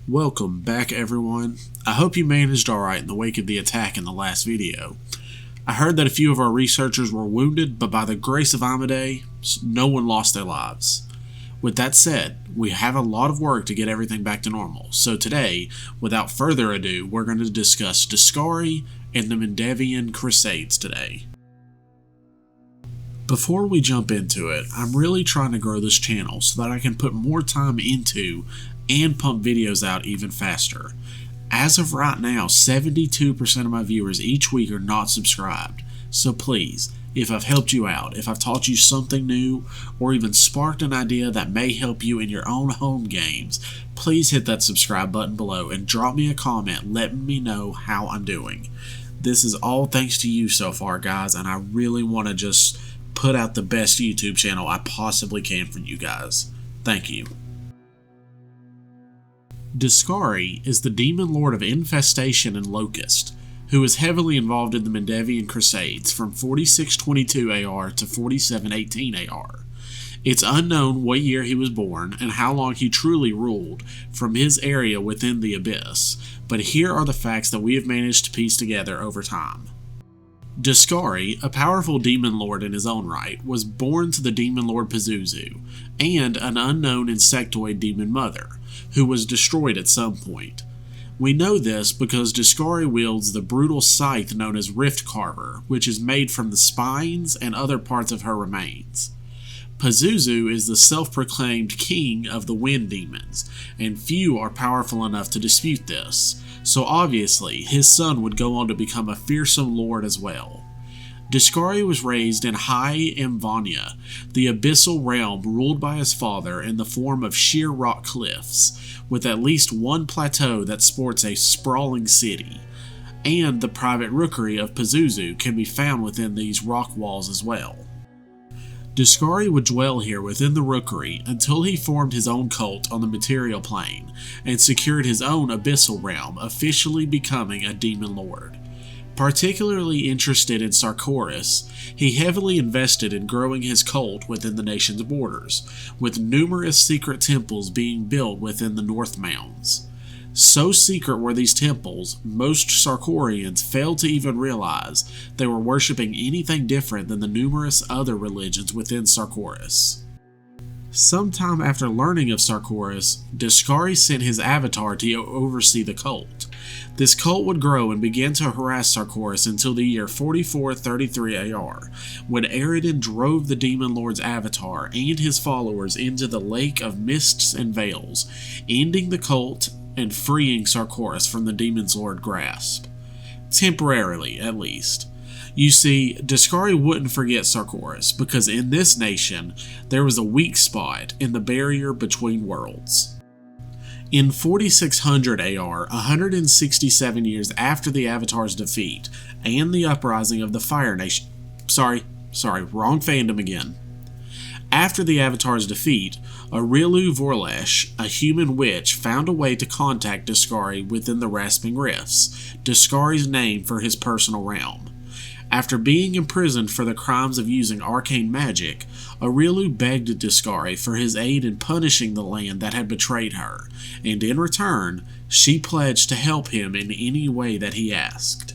Welcome back, everyone. I hope you managed alright in the wake of the attack in the last video. I heard that a few of our researchers were wounded, but by the grace of Amade, no one lost their lives. With that said, we have a lot of work to get everything back to normal, so today, without further ado, we're going to discuss Deskari and the Mendevian Crusades today. Before we jump into it, I'm really trying to grow this channel so that I can put more time into and pump videos out even faster. As of right now, 72% of my viewers each week are not subscribed, so please, if I've helped you out, if I've taught you something new, or even sparked an idea that may help you in your own home games, please hit that subscribe button below and drop me a comment letting me know how I'm doing. This is all thanks to you so far, guys, and I really want to just put out the best YouTube channel I possibly can for you guys. Thank you. Deskari is the demon lord of Infestation and Locust, who is heavily involved in the Mendevian Crusades from 4622 AR to 4718 AR. It's unknown what year he was born and how long he truly ruled from his area within the Abyss, but here are the facts that we have managed to piece together over time. Deskari, a powerful demon lord in his own right, was born to the demon lord Pazuzu and an unknown insectoid demon mother, who was destroyed at some point. We know this because Deskari wields the brutal scythe known as Rift Carver, which is made from the spines and other parts of her remains. Pazuzu is the self-proclaimed king of the wind demons, and few are powerful enough to dispute this, so obviously his son would go on to become a fearsome lord as well. Deskari was raised in High Emvania, the abyssal realm ruled by his father in the form of sheer rock cliffs, with at least one plateau that sports a sprawling city, and the private rookery of Pazuzu can be found within these rock walls as well. Deskari would dwell here within the rookery until he formed his own cult on the material plane and secured his own abyssal realm, officially becoming a demon lord. Particularly interested in Sarkoris, he heavily invested in growing his cult within the nation's borders, with numerous secret temples being built within the North Mounds. So secret were these temples, most Sarkorians failed to even realize they were worshipping anything different than the numerous other religions within Sarkoris. Sometime after learning of Sarkoris, Deskari sent his avatar to oversee the cult. This cult would grow and begin to harass Sarkoris until the year 4433 AR, when Aridin drove the Demon Lord's avatar and his followers into the Lake of Mists and Veils, ending the cult and freeing Sarkoris from the Demon's Lord grasp. Temporarily, at least. You see, Deskari wouldn't forget Sarkoris, because in this nation, there was a weak spot in the barrier between worlds. In 4600 AR, 167 years after the Avatar's defeat, and the uprising of the Fire Nation... wrong fandom again. After the Avatar's defeat, Aurilu Vorlesh, a human witch, found a way to contact Deskari within the Rasping Rifts, Deskari's name for his personal realm. After being imprisoned for the crimes of using arcane magic, Aurilu begged Deskari for his aid in punishing the land that had betrayed her, and in return, she pledged to help him in any way that he asked.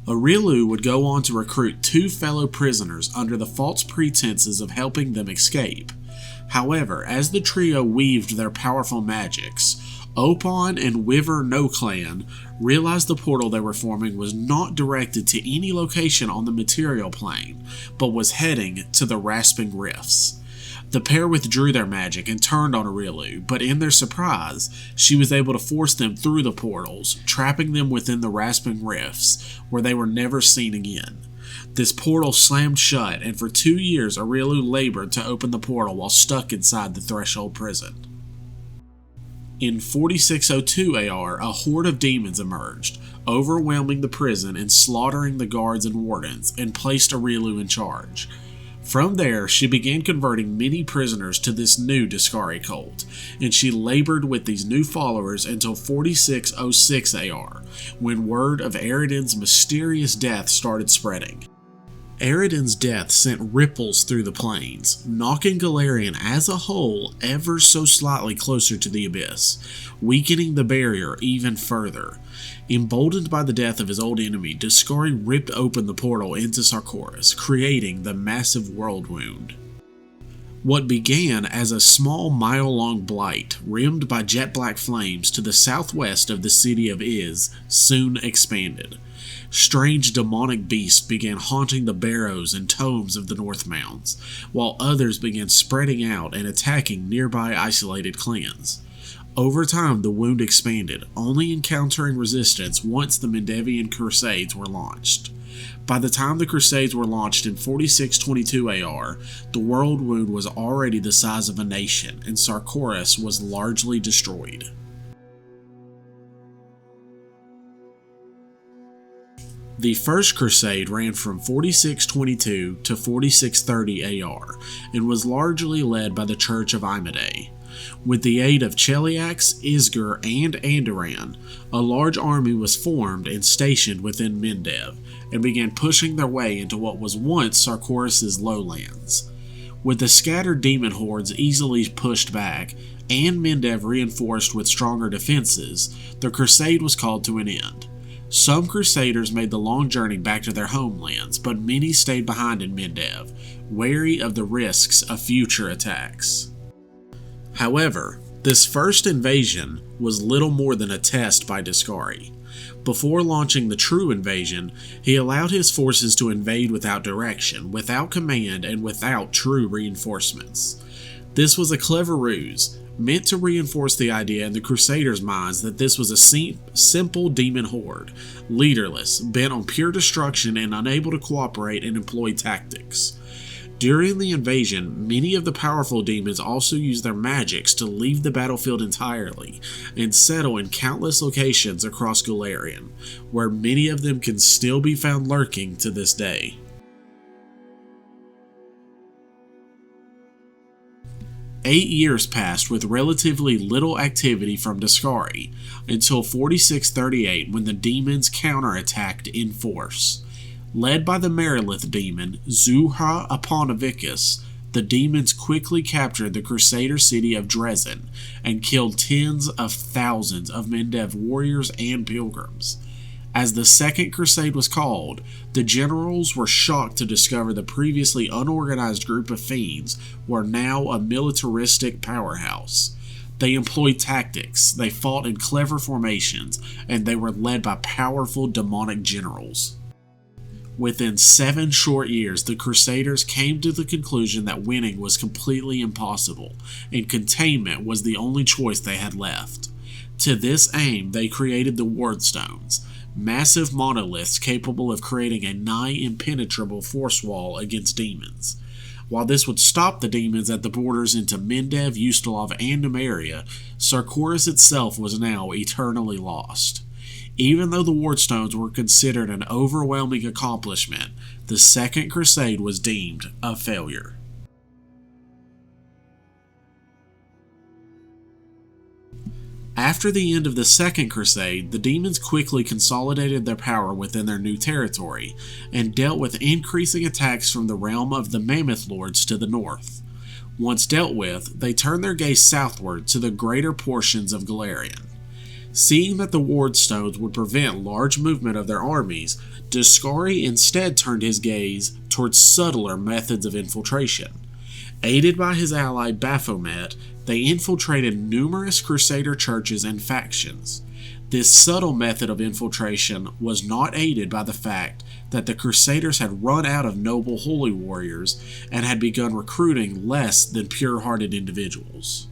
Aurilu would go on to recruit two fellow prisoners under the false pretenses of helping them escape. However, as the trio weaved their powerful magics, Opon and Wiver No Clan realized the portal they were forming was not directed to any location on the material plane, but was heading to the Rasping Rifts. The pair withdrew their magic and turned on Aurilu, but in their surprise, she was able to force them through the portals, trapping them within the Rasping Rifts, where they were never seen again. This portal slammed shut, and for 2 years Aurilu labored to open the portal while stuck inside the Threshold prison. In 4602 AR, a horde of demons emerged, overwhelming the prison and slaughtering the guards and wardens, and placed Aurilu in charge. From there, she began converting many prisoners to this new Deskari cult, and she labored with these new followers until 4606 AR, when word of Aridin's mysterious death started spreading. Eridan's death sent ripples through the plains, knocking Golarion as a whole ever so slightly closer to the abyss, weakening the barrier even further. Emboldened by the death of his old enemy, Deskari ripped open the portal into Sarkoris, creating the massive Worldwound. What began as a small mile-long blight, rimmed by jet-black flames to the southwest of the city of Iz, soon expanded. Strange demonic beasts began haunting the barrows and tomes of the North Mounds, while others began spreading out and attacking nearby isolated clans. Over time, the wound expanded, only encountering resistance once the Mendevian Crusades were launched. By the time the Crusades were launched in 4622 AR, the Worldwound was already the size of a nation, and Sarkoris was largely destroyed. The First Crusade ran from 4622 to 4630 AR, and was largely led by the Church of Imade. With the aid of Cheliax, Isgur, and Andoran, a large army was formed and stationed within Mendev, and began pushing their way into what was once Sarkoris' lowlands. With the scattered demon hordes easily pushed back, and Mendev reinforced with stronger defenses, the crusade was called to an end. Some crusaders made the long journey back to their homelands, but many stayed behind in Mendev, wary of the risks of future attacks. However, this first invasion was little more than a test by Deskari. Before launching the true invasion, he allowed his forces to invade without direction, without command, and without true reinforcements. This was a clever ruse, meant to reinforce the idea in the Crusaders' minds that this was a simple demon horde, leaderless, bent on pure destruction and unable to cooperate and employ tactics. During the invasion, many of the powerful demons also used their magics to leave the battlefield entirely and settle in countless locations across Golarion, where many of them can still be found lurking to this day. Eight years passed with relatively little activity from Deskari, until 4638 when the demons counterattacked in force. Led by the Merilith demon, Zuhra Aponovicus, the demons quickly captured the Crusader city of Dresden and killed tens of thousands of Mendev warriors and pilgrims. As the Second Crusade was called, the generals were shocked to discover the previously unorganized group of fiends were now a militaristic powerhouse. They employed tactics, they fought in clever formations, and they were led by powerful demonic generals. Within 7 short years, the Crusaders came to the conclusion that winning was completely impossible, and containment was the only choice they had left. To this aim, they created the Wardstones, massive monoliths capable of creating a nigh-impenetrable force wall against demons. While this would stop the demons at the borders into Mendev, Ustalov, and Numeria, Sarkoris itself was now eternally lost. Even though the Wardstones were considered an overwhelming accomplishment, the Second Crusade was deemed a failure. After the end of the Second Crusade, the demons quickly consolidated their power within their new territory, and dealt with increasing attacks from the realm of the Mammoth Lords to the north. Once dealt with, they turned their gaze southward to the greater portions of Golarion. Seeing that the Wardstones would prevent large movement of their armies, Deskari instead turned his gaze towards subtler methods of infiltration. Aided by his ally Baphomet, they infiltrated numerous Crusader churches and factions. This subtle method of infiltration was not aided by the fact that the Crusaders had run out of noble holy warriors and had begun recruiting less than pure-hearted individuals.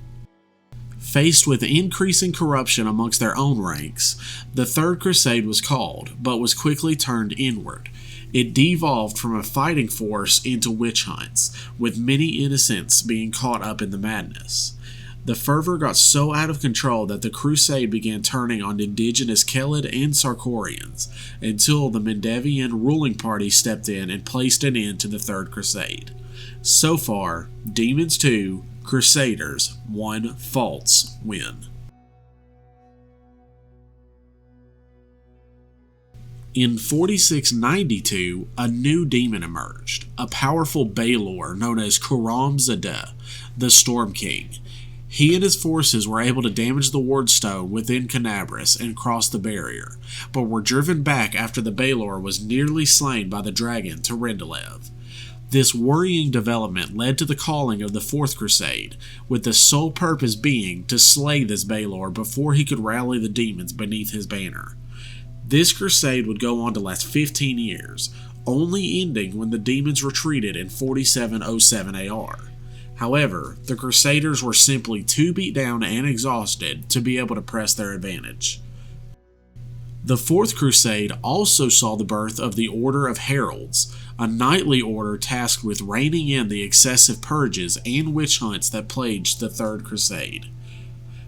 Faced with increasing corruption amongst their own ranks, the Third Crusade was called, but was quickly turned inward. It devolved from a fighting force into witch hunts, with many innocents being caught up in the madness. The fervor got so out of control that the crusade began turning on indigenous Kelid and Sarkorians, until the Mendevian ruling party stepped in and placed an end to the Third Crusade. So far, Demons 2, Crusaders 1 false win. In 4692, a new demon emerged, a powerful Balor known as Karam-Zada, the Storm King. He and his forces were able to damage the Wardstone within Canabris and cross the barrier, but were driven back after the Balor was nearly slain by the dragon Tyrendelev. This worrying development led to the calling of the Fourth Crusade, with the sole purpose being to slay this Balor before he could rally the demons beneath his banner. This crusade would go on to last 15 years, only ending when the demons retreated in 4707 AR. However, the Crusaders were simply too beat down and exhausted to be able to press their advantage. The Fourth Crusade also saw the birth of the Order of Heralds, a knightly order tasked with reining in the excessive purges and witch hunts that plagued the Third Crusade.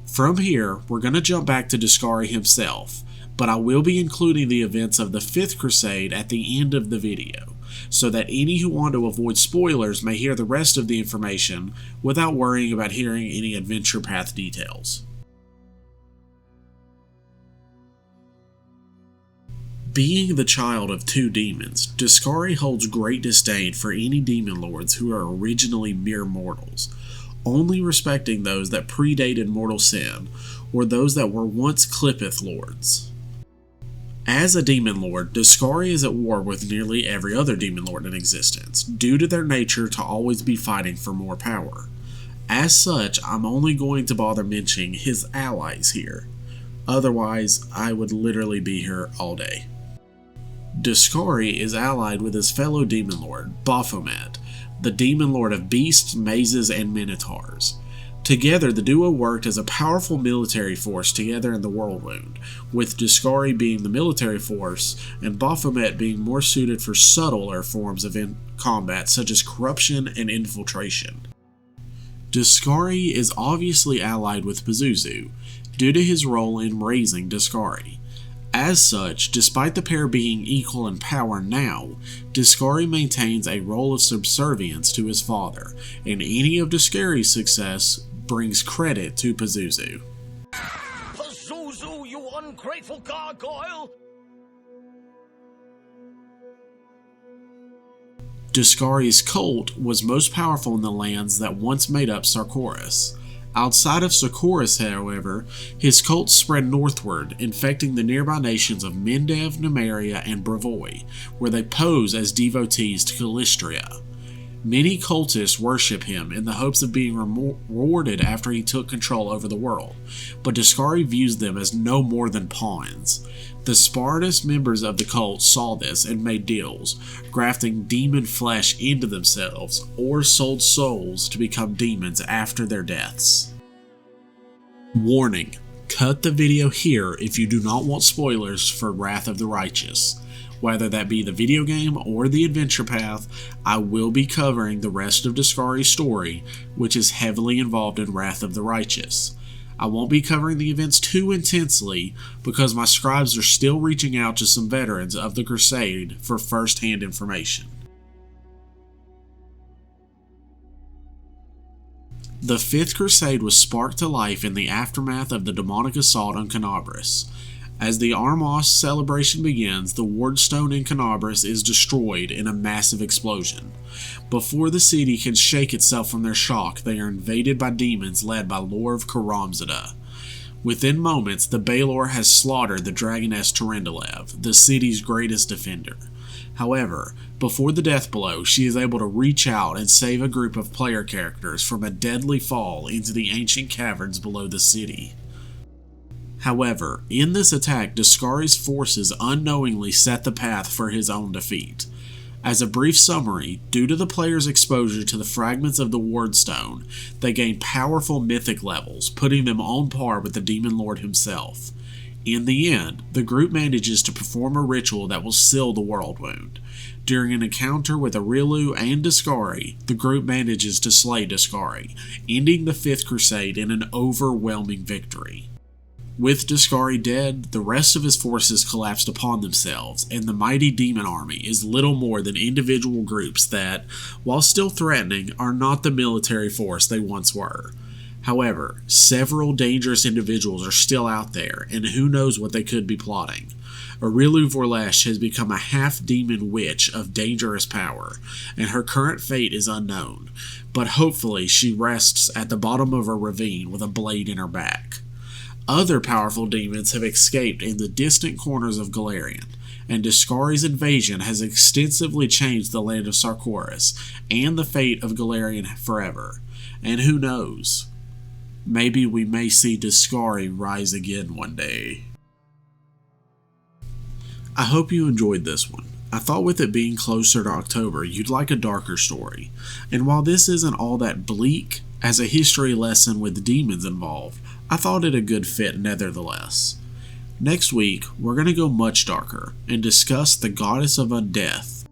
From here, we're going to jump back to Deskari himself, but I will be including the events of the Fifth Crusade at the end of the video, so that any who want to avoid spoilers may hear the rest of the information without worrying about hearing any adventure path details. Being the child of two demons, Deskari holds great disdain for any demon lords who are originally mere mortals, only respecting those that predated mortal sin, or those that were once Clippeth lords. As a demon lord, Deskari is at war with nearly every other demon lord in existence, due to their nature to always be fighting for more power. As such, I'm only going to bother mentioning his allies here. Otherwise, I would literally be here all day. Deskari is allied with his fellow demon lord, Baphomet, the demon lord of beasts, mazes, and minotaurs. Together, the duo worked as a powerful military force together in the Worldwound, with Deskari being the military force and Baphomet being more suited for subtler forms of combat such as corruption and infiltration. Deskari is obviously allied with Pazuzu, due to his role in raising Deskari. As such, despite the pair being equal in power now, Deskari maintains a role of subservience to his father, and any of Deskari's success brings credit to Pazuzu. Pazuzu, you ungrateful gargoyle! Deskari's cult was most powerful in the lands that once made up Sarkoris. Outside of Sarkoris, however, his cult spread northward, infecting the nearby nations of Mendev, Numeria, and Bravoi, where they pose as devotees to Calistria. Many cultists worship him in the hopes of being rewarded after he took control over the world, but Deskari views them as no more than pawns. The smartest members of the cult saw this and made deals, grafting demon flesh into themselves, or sold souls to become demons after their deaths. Warning: cut the video here if you do not want spoilers for Wrath of the Righteous. Whether that be the video game or the adventure path, I will be covering the rest of Deskari's story, which is heavily involved in Wrath of the Righteous. I won't be covering the events too intensely because my scribes are still reaching out to some veterans of the Crusade for first-hand information. The Fifth Crusade was sparked to life in the aftermath of the demonic assault on Canabris. As the Armos celebration begins, the Wardstone in Canabris is destroyed in a massive explosion. Before the city can shake itself from their shock, they are invaded by demons led by Lord Karam-Zada. Within moments, the Balor has slaughtered the dragoness Tyrendelev, the city's greatest defender. However, before the death blow, she is able to reach out and save a group of player characters from a deadly fall into the ancient caverns below the city. However, in this attack, Deskari's forces unknowingly set the path for his own defeat. As a brief summary, due to the player's exposure to the fragments of the Wardstone, they gain powerful mythic levels, putting them on par with the Demon Lord himself. In the end, the group manages to perform a ritual that will seal the Worldwound. During an encounter with Aurilu and Deskari, the group manages to slay Deskari, ending the Fifth Crusade in an overwhelming victory. With Deskari dead, the rest of his forces collapsed upon themselves, and the mighty demon army is little more than individual groups that, while still threatening, are not the military force they once were. However, several dangerous individuals are still out there, and who knows what they could be plotting. Aurilu Vorlesh has become a half-demon witch of dangerous power, and her current fate is unknown, but hopefully she rests at the bottom of a ravine with a blade in her back. Other powerful demons have escaped in the distant corners of Golarion, and Deskari's invasion has extensively changed the land of Sarkoris and the fate of Golarion forever. And who knows? Maybe we may see Deskari rise again one day. I hope you enjoyed this one. I thought with it being closer to October, you'd like a darker story. And while this isn't all that bleak, as a history lesson with demons involved, I thought it a good fit nevertheless. Next week, we're going to go much darker and discuss the goddess of undeath,